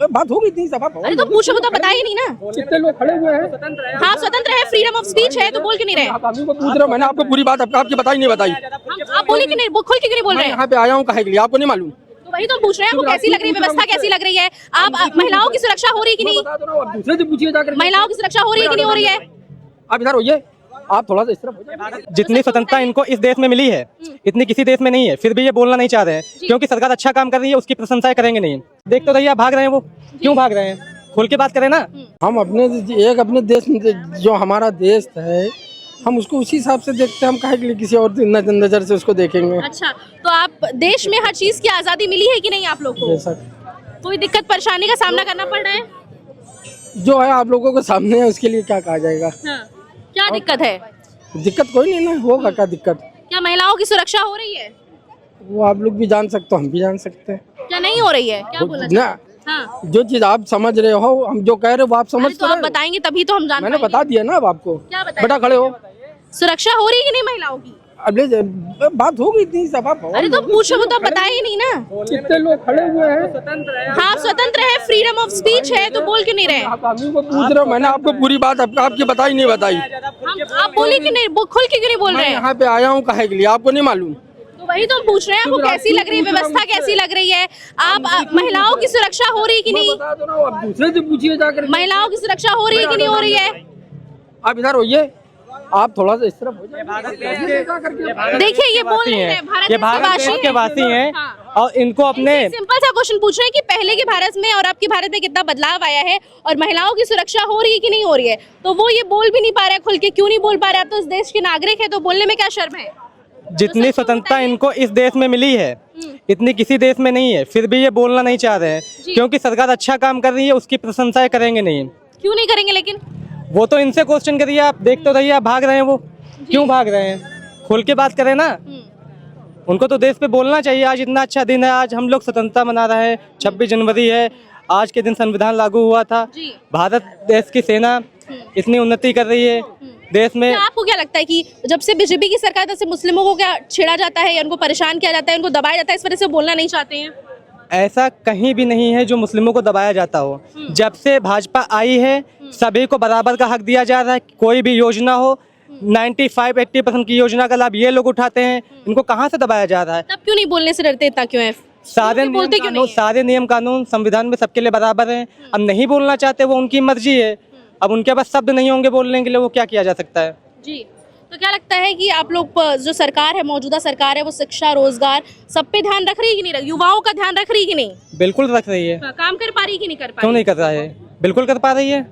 बात होगी इतनी सभा। अरे तो पूछो तो बता ही नहीं ना। कितने लोग खड़े हुए हैं। हाँ स्वतंत्र है, फ्रीडम ऑफ स्पीच है, तो बोल क्यों नहीं रहे? आप आदमी को पूछ रहे हो, मैंने आपको पूरी बात आपकी बताई नहीं बताई। आप बोले क्यों नहीं, खुल के क्यों नहीं बोल रहे हैं? यहाँ पे आया हूँ काहे के लिए, आपको नहीं मालूम? तो वही तो पूछ रहे हैं, आपको कैसी लग रही है व्यवस्था, कैसी लग रही है? आप महिलाओं की सुरक्षा हो रही है कि नहीं? दूसरे से पूछिए जाकर। महिलाओं की सुरक्षा हो रही है कि नहीं हो रही है? आप इधर होइए, आप थोड़ा सा इस तरफ हो जाइए। जितनी स्वतंत्रता इनको इस देश में मिली है इतनी किसी देश में नहीं है, फिर भी ये बोलना नहीं चाह रहे हैं क्योंकि सरकार अच्छा काम कर रही है, उसकी प्रशंसा करेंगे नहीं। देख तो भैया भाग रहे हैं, वो क्यों भाग रहे हैं? खोल के बात करें ना। हम अपने देश में जो हमारा देश है, हम उसको उसी हिसाब से देखते हैं। हम काहे के लिए किसी और नजर से उसको देखेंगे? अच्छा, तो आप देश में हर चीज की आजादी मिली है कि नहीं आप लोग को? कोई दिक्कत परेशानी का सामना करना पड़ रहा है? जो है आप लोगों के सामने है, उसके लिए क्या कहा जाएगा? हाँ। क्या दिक्कत है? दिक्कत कोई नहीं ना, होगा क्या दिक्कत? क्या महिलाओं की सुरक्षा हो रही है? वो आप लोग भी जान सकते हो, हम भी जान सकते हैं। क्या नहीं हो रही है? क्या बोला ना, हाँ। जो चीज आप समझ रहे हो, हम जो कह रहे हो वो आप समझ तो आप बताएंगे तभी तो हम जान मैंने पाएंगे। बता दिया ना अब आपको। क्या बताया? बेटा खड़े हो। सुरक्षा हो रही है कि नहीं महिलाओं की? अब बात होगी इतनी सभा। अरे तो पूछो तो बता ही नहीं ना। कितने लोग खड़े हुए हैं। हाँ स्वतंत्र है, फ्रीडम ऑफ स्पीच है, तो बोल क्यों नहीं रहे? आप आदमी को पूछ रहे हो, मैंने आपको पूरी बात आपकी बताई नहीं बताई। आप बोले क्यों नहीं, खुल के क्यों नहीं बोल रहे हैं? यहाँ पे आया हूँ काहे के लिए, आपको नहीं मालूम? तो वही तो हम पूछ रहे हैं, आपको कैसी लग रही है व्यवस्था, कैसी लग रही है? आप महिलाओं की सुरक्षा हो रही है कि नहीं? अब दूसरे से पूछिए जाकर। महिलाओं की सुरक्षा हो रही है कि नहीं हो रही है? आप इधर होइए, आप थोड़ा सा इस तरफ हो जाइए। देखिए ये बोल रहे हैं ये भारत देश के वासी हैं और इनको अपने सिंपल सा क्वेश्चन पूछ रहे हैं कि पहले के भारत में और अब के भारत में कितना बदलाव आया है और महिलाओं की सुरक्षा हो रही है कि नहीं हो रही है? तो वो ये बोल भी नहीं पा रहे खुल के। क्यों नहीं बोल पा रहे? आप तो इस देश के नागरिक है, तो बोलने में क्या शर्म है? जितनी स्वतंत्रता इनको इस देश में मिली है इतनी किसी देश में नहीं है, फिर भी ये बोलना नहीं चाह रहे हैं क्योंकि सरकार अच्छा काम कर रही है, उसकी प्रशंसा करेंगे नहीं। क्यों नहीं करेंगे लेकिन? वो तो इनसे क्वेश्चन करिए, आप देख तो रहिए, भाग रहे हैं वो क्यों भाग रहे हैं? खोल के बात करें ना। उनको तो देश पे बोलना चाहिए। आज इतना अच्छा दिन है, आज हम लोग स्वतंत्रता मना रहे हैं, 26 जनवरी है, आज के दिन संविधान लागू हुआ था। भारत देश की सेना इतनी उन्नति कर रही है देश में। आपको क्या लगता है कि जब से बीजेपी की सरकार तब से मुस्लिमों को क्या छेड़ा जाता है या उनको परेशान किया जाता है, उनको दबाया जाता है, इस वजह से बोलना नहीं चाहते हैं? ऐसा कहीं भी नहीं है जो मुस्लिमों को दबाया जाता हो। जब से भाजपा आई है सभी को बराबर का हक दिया जा रहा है। कोई भी योजना हो 95-80% की योजना का लाभ ये लोग उठाते हैं। इनको कहाँ से दबाया जा रहा है? तब क्यों नहीं बोलने से डरते? इतना क्यों है? सारे नियम कानून संविधान में सबके लिए बराबर हैं। अब नहीं बोलना चाहते, वो उनकी मर्जी है। अब उनके पास शब्द नहीं होंगे बोलने के लिए, वो क्या किया जा सकता है? जी तो क्या लगता है कि आप लोग जो सरकार है, मौजूदा सरकार है, वो शिक्षा रोजगार सब पे ध्यान रख रही है कि नहीं? युवाओं का ध्यान रख रही है कि नहीं? बिल्कुल रख रही है। काम कर पा रही है कि नहीं कर पा रही? क्यों नहीं कर रहा है? बिल्कुल कर पा रही है।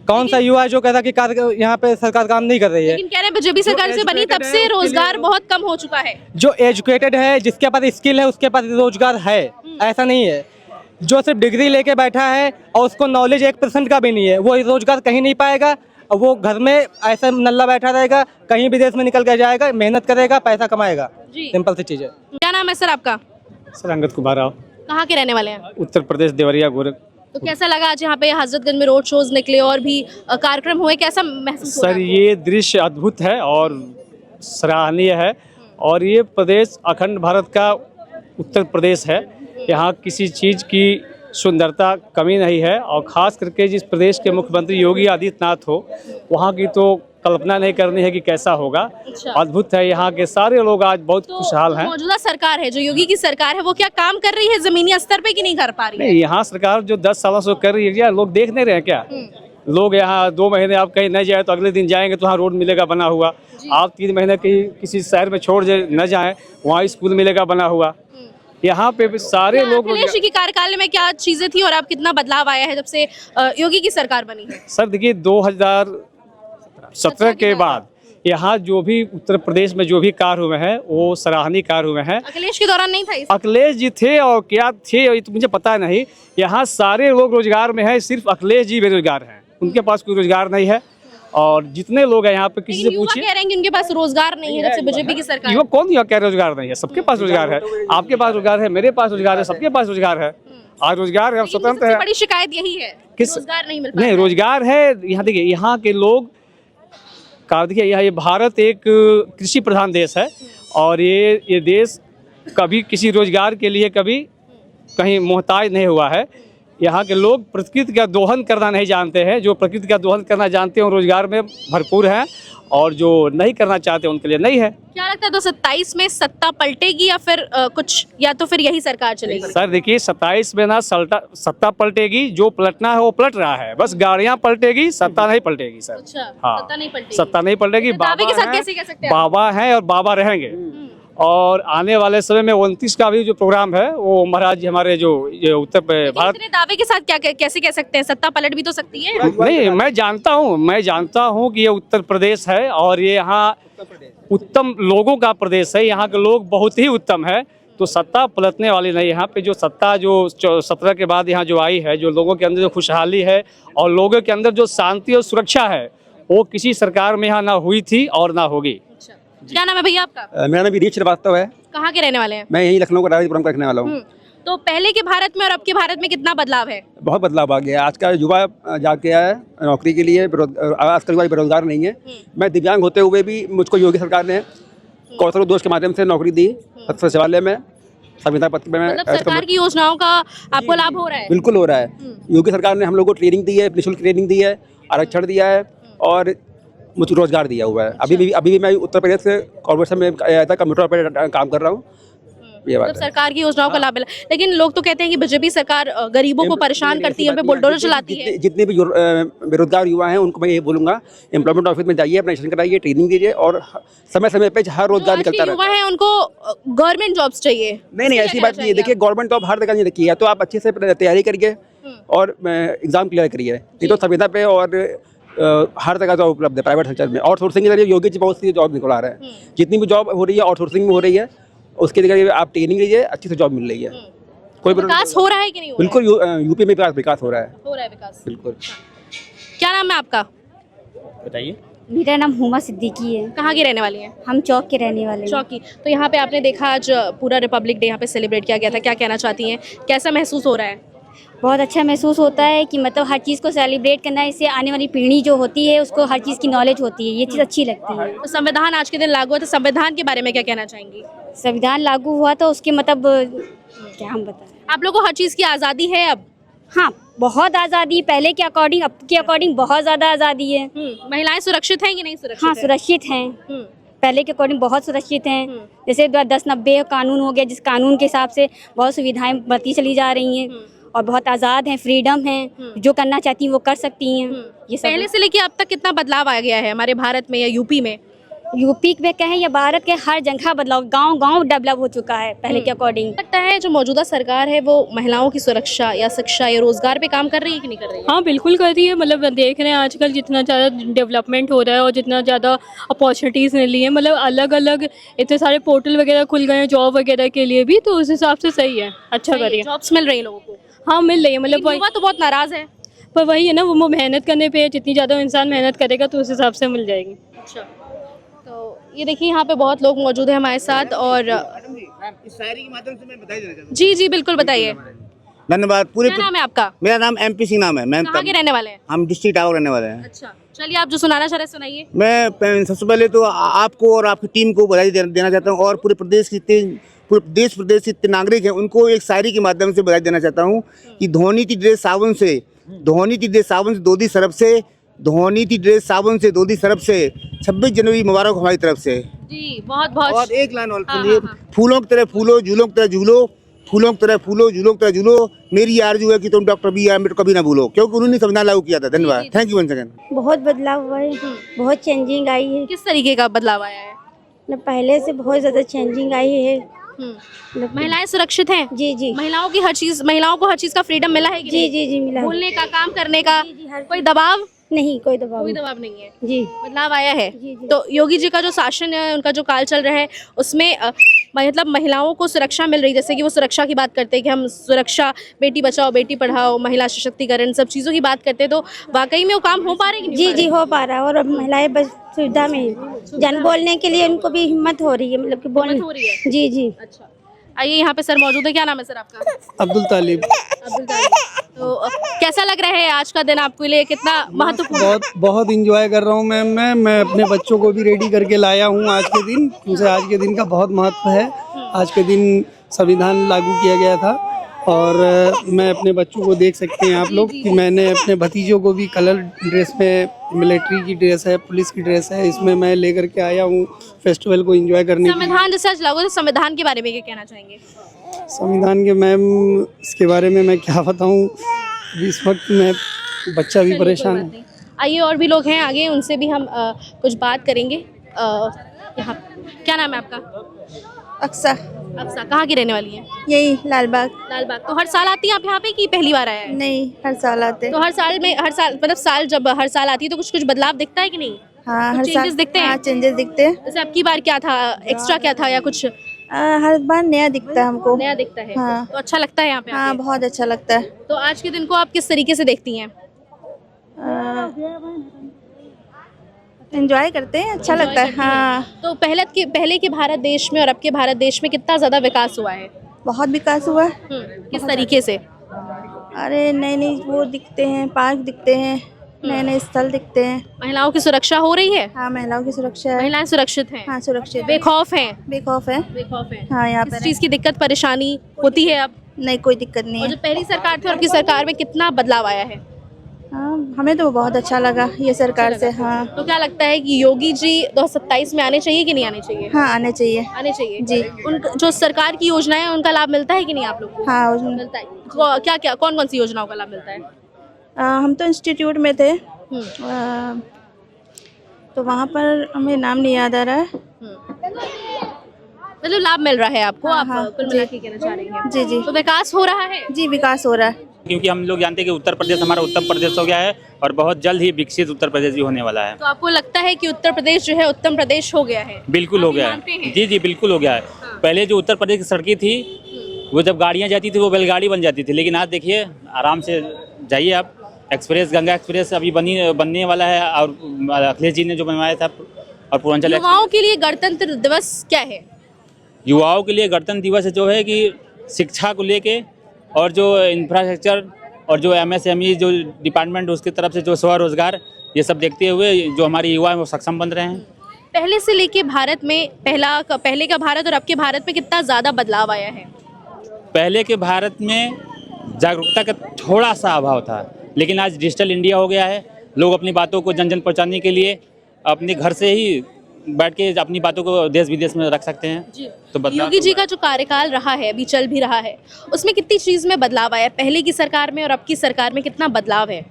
कौन सा युवा है जो कह रहा कि यहाँ पे सरकार काम नहीं कर रही है? लेकिन कह रहे हैं बीजेपी सरकार से बनी तब से रोजगार बहुत कम हो चुका है। जो एजुकेटेड है, जिसके पास स्किल है, उसके पास रोजगार है। ऐसा नहीं है जो सिर्फ डिग्री लेके बैठा है और उसको नॉलेज 1% का भी नहीं है, वो रोजगार कहीं नहीं पाएगा। और वो घर में ऐसा नल्ला बैठा रहेगा, कहीं विदेश में निकल कर जाएगा, मेहनत करेगा, पैसा कमाएगा। सिंपल सी चीज है। क्या नाम है सर आपका? सर अंगद कुमार राव। कहाँ के रहने वाले हैं? उत्तर प्रदेश, देवरिया, गोरख। तो कैसा लगा आज यहाँ पे हजरतगंज में रोड शोज निकले और भी कार्यक्रम हुए, कैसा महसूस हो रहा सर है? ये दृश्य अद्भुत है और सराहनीय है। और ये प्रदेश अखंड भारत का उत्तर प्रदेश है। यहाँ किसी चीज़ की सुंदरता कमी नहीं है। और ख़ास करके जिस प्रदेश के मुख्यमंत्री योगी आदित्यनाथ हो, वहाँ की तो कल्पना नहीं करनी है कि कैसा होगा। अद्भुत है। यहाँ के सारे लोग आज बहुत खुशहाल हैं। मौजूदा सरकार है जो योगी की सरकार है, वो क्या काम कर रही है जमीनी स्तर पे कि नहीं कर पा रही है? नहीं, यहाँ सरकार जो 10 सालों से कर रही है, क्या लोग देख नहीं रहे हैं क्या? लोग यहाँ 2 महीने आप कहीं नहीं जाए तो अगले दिन जाएंगे तो वहाँ रोड मिलेगा बना हुआ। आप 3 महीने कहीं किसी शहर में छोड़ न जाएं, वहाँ स्कूल मिलेगा बना हुआ। यहाँ पे भी सारे लोग। अखिलेश जी की कार्यकाल में क्या चीजें थी और अब कितना बदलाव आया है जब से योगी की सरकार बनी है? सर देखिए 2017 के बाद यहाँ जो भी उत्तर प्रदेश में जो भी कार्य हुए हैं वो सराहनीय कार्य हुए हैं। अखिलेश के दौरान नहीं था? अखिलेश जी थे और क्या थे तो मुझे पता नहीं। यहाँ सारे लोग रोजगार में हैं, सिर्फ अखिलेश जी बेरोजगार हैं, उनके पास कोई रोजगार नहीं है। और जितने लोग हैं यहाँ पे किसी से पूछिए, कह रहे हैं कि उनके पास रोजगार नहीं है जब से बीजेपी की सरकार। युवा कौन युवा कह रोजगार नहीं है? सबके पास रोजगार है। आपके पास रोजगार है, मेरे पास रोजगार है, सबके पास रोजगार है। आज रोजगार है, स्वतंत्र है। बड़ी शिकायत यही है रोजगार नहीं मिल पा रहा है। नहीं, रोजगार है। यहाँ देखिए यहाँ के लोग देखिए ये भारत एक कृषि प्रधान देश है और ये देश कभी किसी रोजगार के लिए कभी कहीं मोहताज नहीं हुआ है। यहाँ के लोग प्रकृति का दोहन करना नहीं जानते हैं। जो प्रकृति का दोहन करना जानते हैं वो रोजगार में भरपूर हैं, और जो नहीं करना चाहते उनके लिए नहीं है। क्या लगता है 2027 में सत्ता पलटेगी या फिर या तो फिर यही सरकार चलेगी? सर देखिए 27 में ना सत्ता पलटेगी, जो पलटना है वो पलट रहा है, बस गाड़ियाँ पलटेगी, सत्ता नहीं पलटेगी सर। अच्छा, हाँ, सत्ता नहीं पलटेगी। सत्ता नहीं पलटेगी। दावे के साथ कैसे कह सकते हैं? बाबा हैं और बाबा रहेंगे। और आने वाले समय में 29 का भी जो प्रोग्राम है वो महाराज हमारे जो ये उत्तर भारत, इतने दावे के साथ क्या कैसे कह सकते हैं? सत्ता पलट भी तो सकती है। नहीं, मैं जानता हूँ कि ये उत्तर प्रदेश है और ये यहाँ उत्तम लोगों का प्रदेश है। यहाँ के लोग बहुत ही उत्तम है, तो सत्ता पलटने वाली नहीं। यहाँ पे जो सत्ता जो 17 के बाद यहाँ जो आई है, जो लोगों के अंदर जो खुशहाली है और लोगों के अंदर जो शांति और सुरक्षा है, वो किसी सरकार में यहाँ ना हुई थी और ना होगी। क्या नाम है भैया आपका? मेरा नाम विरीत श्रीवास्तव है। कहाँ के रहने वाले हैं? मैं यही लखनऊ का राजपुरम का रखने वाला हूँ। तो पहले के भारत में और अब के भारत में कितना बदलाव है? बहुत बदलाव आ गया। आज का युवा जाके आया है नौकरी के लिए, आज का युवा बेरोजगार नहीं है। मैं दिव्यांग होते हुए भी मुझको योगी सरकार ने कौशल दोष के माध्यम से नौकरी दी सचिवालय में, संविदा पत्र में। मतलब सरकार की योजनाओं का आपको लाभ हो रहा है? बिल्कुल हो रहा है। योगी सरकार ने हम लोग को ट्रेनिंग दी है, निःशुल्क ट्रेनिंग दी है, आरक्षण दिया है और मुझे रोजगार दिया हुआ है। अभी भी मैं उत्तर प्रदेश से कॉर्पोरेशन में आया था, कंप्यूटर ऑपरेटर काम कर रहा हूँ। ये बात मतलब सरकार की योजनाओं का लाभ मिला, लेकिन लोग तो कहते हैं कि बीजेपी सरकार गरीबों को परेशान करती है, बुलडोजर चलाती है। जितने भी बेरोजगार युवा हैं उनको मैं ये बोलूंगा, एम्प्लॉयमेंट ऑफिस में जाइए, अपना रजिस्ट्रेशन कराइए, ट्रेनिंग दीजिए और समय समय पे हर रोजगार निकलता युवा है उनको गवर्नमेंट जॉब्स चाहिए। नहीं, ऐसी बात नहीं है। देखिए गवर्नमेंट जॉब हर जगह नहीं रखी है, तो आप अच्छे से तैयारी करिए और एग्जाम क्लियर करिए, नहीं तो संविदा पे और हर जगह जॉब उपलब्ध है प्राइवेट सेक्टर में। आउटसोर्सिंग के जरिए योगी जी बहुत सी जॉब निकला रहा है। जितनी भी जॉब हो रही है आउटसोर्सिंग में हो रही है, उसके जरिए आप ट्रेनिंग लीजिए, अच्छी से जॉब मिल रही है। कोई विकास हो रहा है कि नहीं हो रहा है? बिल्कुल यूपी में विकास हो रहा है। हो रहा है विकास, बिल्कुल। क्या नाम है आपका? बताइए। मेरा नाम हुमा सिद्दीकी है। कहाँ की रहने वाली हैं? हम चौक के रहने वाले हैं। चौकी। तो यहाँ पे आपने देखा आज पूरा रिपब्लिक डे यहाँ पे सेलिब्रेट किया गया था, क्या कहना चाहती हैं? कैसा महसूस हो रहा है? बहुत अच्छा महसूस होता है कि मतलब हर चीज़ को सेलिब्रेट करना, इससे आने वाली पीढ़ी जो होती है उसको हर चीज़ की नॉलेज होती है, ये चीज़ अच्छी लगती है। तो संविधान आज के दिन लागू है, तो संविधान के बारे में क्या कहना चाहेंगी? संविधान लागू हुआ तो उसके मतलब क्या हम बताएं। आप लोगों को हर चीज़ की आज़ादी है अब? हाँ, बहुत आज़ादी, पहले के अकॉर्डिंग अब के अकॉर्डिंग बहुत ज़्यादा आज़ादी है। महिलाएं सुरक्षित हैं कि नहीं सुरक्षित? हाँ, सुरक्षित हैं। पहले के अकॉर्डिंग बहुत सुरक्षित हैं। जैसे 1090 कानून हो गया, जिस कानून के हिसाब से बहुत सुविधाएं बढ़ती चली जा रही हैं और बहुत आज़ाद हैं, फ्रीडम हैं, जो करना चाहती हैं वो कर सकती हैं। ये सब पहले से लेके अब तक कितना बदलाव आ गया है हमारे भारत में या यूपी में? यूपी में कहें या भारत के हर जगह बदलाव, गांव डेवलप हो चुका है पहले के अकॉर्डिंग। लगता है जो मौजूदा सरकार है वो महिलाओं की सुरक्षा या शिक्षा या रोजगार पे काम कर रही है कि नहीं कर रही है? हाँ बिल्कुल कर रही है। मतलब देख रहे हैं आजकल जितना ज़्यादा डेवलपमेंट हो रहा है और जितना ज़्यादा अपॉर्चुनिटीज़ मिल रही है, मतलब अलग अलग इतने सारे पोर्टल वगैरह खुल गए हैं जॉब वगैरह के लिए भी, तो उस हिसाब से सही है, अच्छा करिए। जॉब्स मिल रही है लोगों को? हाँ मिल रही है। मतलब युवा तो बहुत नाराज है। पर वही है ना, वो मेहनत करने पे, जितनी ज़्यादा इंसान मेहनत करेगा तो उस हिसाब से मिल जाएगी। अच्छा, तो ये देखिए यहाँ पे बहुत लोग मौजूद हैं हमारे साथ और इस शायरी के माध्यम से मैं बधाई देना चाहता हूँ। जी जी बिल्कुल बताइए। धन्यवाद। पूरे क्या नाम है आपका? मेरा नाम MP सिंह नाम है। मैं कहाँ के रहने वाले हैं? हम डिस्ट्रिक्ट टावर रहने वाले हैं। अच्छा, चलिए आप जो सुनाना चाह रहे हैं सुनाइए। मैं सबसे पहले तो आपको और आपकी टीम को बधाई देना चाहता हूँ और पूरे प्रदेश के देश प्रदेश के जितने नागरिक हैं उनको एक शायरी के माध्यम से बधाई देना चाहता हूँ कि धोनी ती ड्रेस साबुन से दोधी सरफ से, धोनी ती ड्रेस साबुन से दोधी सरफ से, 26 जनवरी मुबारक हमारी तरफ से। जी बहुत बहुत। और एक लाइन और सुनिए। फूलों की तरह फूलो, झूलों की तरह झूलो, फूलों की तरह फूलो, झूलों की तरह झूलो, मेरी आरज़ू है कि तुम डॉक्टर बी आर अम्बेडकर कभी ना भूलो, क्योंकि उन्होंने संविधान लागू किया था। धन्यवाद। Thank you one second. बहुत बदलाव हुआ है, बहुत चेंजिंग आई है। किस तरीके का बदलाव आया है? पहले से बहुत ज़्यादा चेंजिंग आई है। महिलाएं सुरक्षित हैं? जी जी। महिलाओं को हर चीज का फ्रीडम मिला है कि जी नहीं? जी जी मिला। बोलने का, काम करने का, कोई दबाव नहीं, कोई दबाव नहीं है। जी, बदलाव आया है। जी, जी। तो योगी जी का जो शासन है, उनका जो काल चल रहा है, उसमें मतलब महिलाओं को सुरक्षा मिल रही है। जैसे कि वो सुरक्षा की बात करते हैं कि हम सुरक्षा, बेटी बचाओ बेटी पढ़ाओ, महिला सशक्तिकरण, सब चीज़ों की बात करते हैं, तो वाकई में वो काम हो पा रहे हैं? जी जी हो पा रहा है। और अब महिलाएं बस सुविधा में जन बोलने के लिए उनको भी हिम्मत हो रही है, मतलब कि बोलने हो रही है। जी जी। अच्छा, आइए यहाँ पे सर मौजूद है। क्या नाम है सर आपका? अब्दुल तालिब। अब्दुल तालिब। तो कैसा लग रहा है आज का दिन आपके लिए, कितना महत्वपूर्ण? बहुत इंजॉय कर रहा हूँ मैम। मैं अपने बच्चों को भी रेडी करके लाया हूँ आज के दिन, क्योंकि आज के दिन का बहुत महत्व है। आज के दिन संविधान लागू किया गया था और मैं अपने बच्चों को देख सकते हैं आप लोग कि मैंने अपने भतीजों को भी कलर ड्रेस में, मिलिट्री की ड्रेस है, पुलिस की ड्रेस है, इसमें मैं लेकर के आया हूँ फेस्टिवल को एंजॉय करने के लिए। संविधान जैसे आज लागू है, तो संविधान के बारे में क्या कहना चाहेंगे? संविधान के मैम इसके बारे में मैं क्या बताऊँ, अभी इस वक्त मैं बच्चा भी परेशान है। आइए और भी लोग हैं आगे, उनसे भी हम कुछ बात करेंगे। यहाँ क्या नाम है आपका? अक्सा, अक्सा, कहाँ की रहने वाली हैं? यही लालबाग। लालबाग। तो हर साल आती हैं आप यहाँ पे कि पहली बार आया है? नहीं, हर साल आते। तो हर साल मतलब साल जब हर साल आती है तो कुछ बदलाव दिखता है कि नहीं? हाँ, हर चेंजेस साल दिखते हैं? हाँ, चेंजेस दिखते हैं। जैसे अब की बार क्या था, एक्स्ट्रा क्या था या कुछ हर बार नया दिखता है हमको। नया दिखता है? हाँ। तो अच्छा लगता है यहाँ पे हाँ, आके? बहुत अच्छा लगता है। तो आज के दिन को आप किस तरीके से देखती हैं? एंजॉय करते हैं, अच्छा लगता है। हाँ, तो पहले के भारत देश में और अब के भारत देश में कितना ज्यादा विकास हुआ है? बहुत विकास हुआ है। किस तरीके से? अरे नए नए वो दिखते हैं, पार्क दिखते हैं, नए नए स्थल दिखते हैं। महिलाओं की सुरक्षा हो रही है? हाँ, महिलाओं की सुरक्षा है। महिलाएं सुरक्षित हैं? हाँ, सुरक्षित। बेखौफ हैं? बेखौफ है। बेखौफ हैं। हाँ, यहाँ किस पर चीज की दिक्कत परेशानी होती है अब? नहीं, कोई दिक्कत नहीं और है। जो पहली सरकार थी और अब की सरकार में कितना बदलाव आया है? हाँ, हमें तो बहुत अच्छा लगा ये सरकार से। हाँ, तो क्या लगता है कि योगी जी 2027 में आने चाहिए कि नहीं आने चाहिए? हाँ, आने चाहिए। आने चाहिए जी। उन जो सरकार की योजनाएं हैं उनका लाभ मिलता है कि नहीं आप लोग को? हाँ, उसमें मिलता है। क्या क्या कौन कौन सी योजनाओं का लाभ मिलता है? हम तो इंस्टीट्यूट में थे, तो वहाँ पर हमें नाम नहीं याद आ रहा है। मतलब लाभ मिल रहा है आपको? हाँ, आप हाँ, कुल मिला के कहना चाह रही हैं? जी जी तो विकास हो रहा है? जी, विकास हो रहा है। क्योंकि हम लोग जानते हैं कि उत्तर प्रदेश हमारा उत्तम प्रदेश हो गया है और बहुत जल्द ही विकसित उत्तर प्रदेश भी होने वाला है। तो आपको लगता है कि उत्तर प्रदेश जो है उत्तम प्रदेश हो गया है? बिल्कुल हो गया मानते है। हैं? जी जी, बिल्कुल हो गया है। पहले जो उत्तर प्रदेश की सड़कें थी वो जब गाड़ियाँ जाती थी वो बैलगाड़ी बन जाती थी, लेकिन आज देखिए आराम से जाइए आप। एक्सप्रेस, गंगा एक्सप्रेस अभी बनने वाला है और अखिलेश जी ने जो बनवाया था, और पूर्वांचल युवाओं के लिए गणतंत्र दिवस क्या है? युवाओं के लिए गणतंत्र दिवस जो है कि शिक्षा को लेके और जो इंफ्रास्ट्रक्चर और जो MSME जो डिपार्टमेंट उसकी तरफ से जो स्वरोजगार, ये सब देखते हुए जो हमारे युवा हैं वो सक्षम बन रहे हैं। पहले से लेके भारत में पहले का भारत और अब के भारत में कितना ज़्यादा बदलाव आया है? पहले के भारत में जागरूकता का थोड़ा सा अभाव था, लेकिन आज डिजिटल इंडिया हो गया है। लोग अपनी बातों को जन जन पहुँचाने के लिए अपने घर से ही बैठ के अपनी बातों को देश विदेश में रख सकते हैं। तो बदलाव योगी जी का जो कार्यकाल रहा है, अभी चल भी रहा है, उसमें कितनी चीज़ में बदलाव आया है? पहले की सरकार में और अब की सरकार में कितना बदलाव है?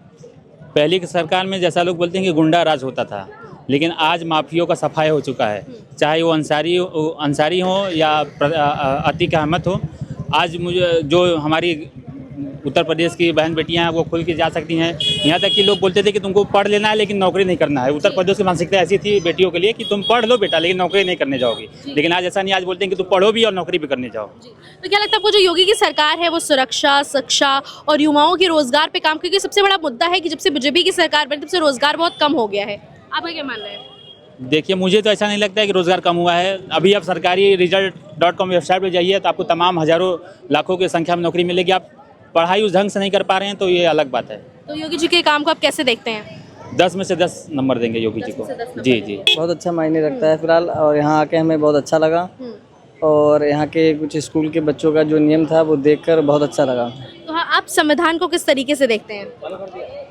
पहले की सरकार में जैसा लोग बोलते हैं कि गुंडा राज होता था, लेकिन आज माफियों का सफाई हो चुका है। चाहे वो अंसारी हो या अतीक अहमद हो। आज मुझे जो हमारी उत्तर प्रदेश की बहन बेटियां हैं वो खुल के जा सकती हैं। यहाँ तक कि लोग बोलते थे कि तुमको पढ़ लेना है लेकिन नौकरी नहीं करना है। उत्तर प्रदेश की मानसिकता ऐसी थी बेटियों के लिए कि तुम पढ़ लो बेटा लेकिन नौकरी नहीं करने जाओगी, लेकिन आज ऐसा नहीं। आज बोलते हैं कि तुम पढ़ो भी और नौकरी भी करने जाओ। तो क्या लगता है आपको जो योगी की सरकार है वो सुरक्षा, शिक्षा और युवाओं के रोजगार पे काम, क्योंकि सबसे बड़ा मुद्दा है कि जब से बीजेपी की सरकार बनी तब से रोजगार बहुत कम हो गया है, आपका क्या मानना है? देखिए, मुझे तो ऐसा नहीं लगता है कि रोज़गार कम हुआ है। अभी आप सरकारी result.com वेबसाइट पर जाइए तो आपको तमाम हज़ारों लाखों की संख्या में नौकरी मिलेगी। आप पढ़ाई उस ढंग से नहीं कर पा रहे हैं तो ये अलग बात है। तो योगी जी के काम को आप कैसे देखते हैं? 10 में से 10 नंबर देंगे योगी जी को। जी जी, बहुत अच्छा मायने रखता है फिलहाल, और यहाँ आके हमें बहुत अच्छा लगा। और यहाँ के कुछ स्कूल के बच्चों का जो नियम था वो देखकर बहुत अच्छा लगा। तो हाँ, आप संविधान को किस तरीके से देखते हैं?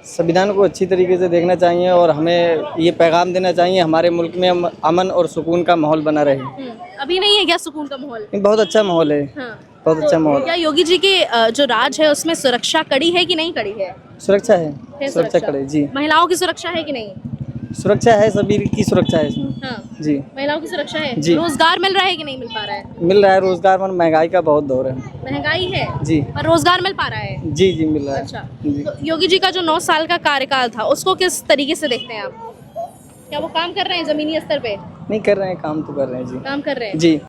संविधान को अच्छी तरीके से देखना चाहिए और हमें ये पैगाम देना चाहिए हमारे मुल्क में अमन और सुकून का माहौल बना रहे। अभी नहीं है क्या सुकून का माहौल? बहुत अच्छा माहौल है। हाँ। बहुत अच्छा माहौल। क्या योगी जी के जो राज है उसमें सुरक्षा कड़ी है कि नहीं कड़ी है? सुरक्षा है, सुरक्षा कड़ी। जी। महिलाओं की सुरक्षा है कि नहीं? सुरक्षा है, सभी की सुरक्षा है इसमें। हाँ। जी, महिलाओं की सुरक्षा है। जी। रोजगार मिल रहा है कि नहीं मिल पा रहा है? मिल रहा है रोजगार, पर महंगाई का बहुत दौर है। महंगाई है जी, पर रोजगार मिल पा रहा है। जी जी मिल रहा है। अच्छा, जी। तो योगी जी का जो 9 साल का कार्यकाल था उसको किस तरीके से देखते हैं आप? क्या वो काम कर रहे हैं जमीनी स्तर पे? नहीं कर रहे हैं, काम तो कर रहे हैं जी। काम कर रहे हैं जी।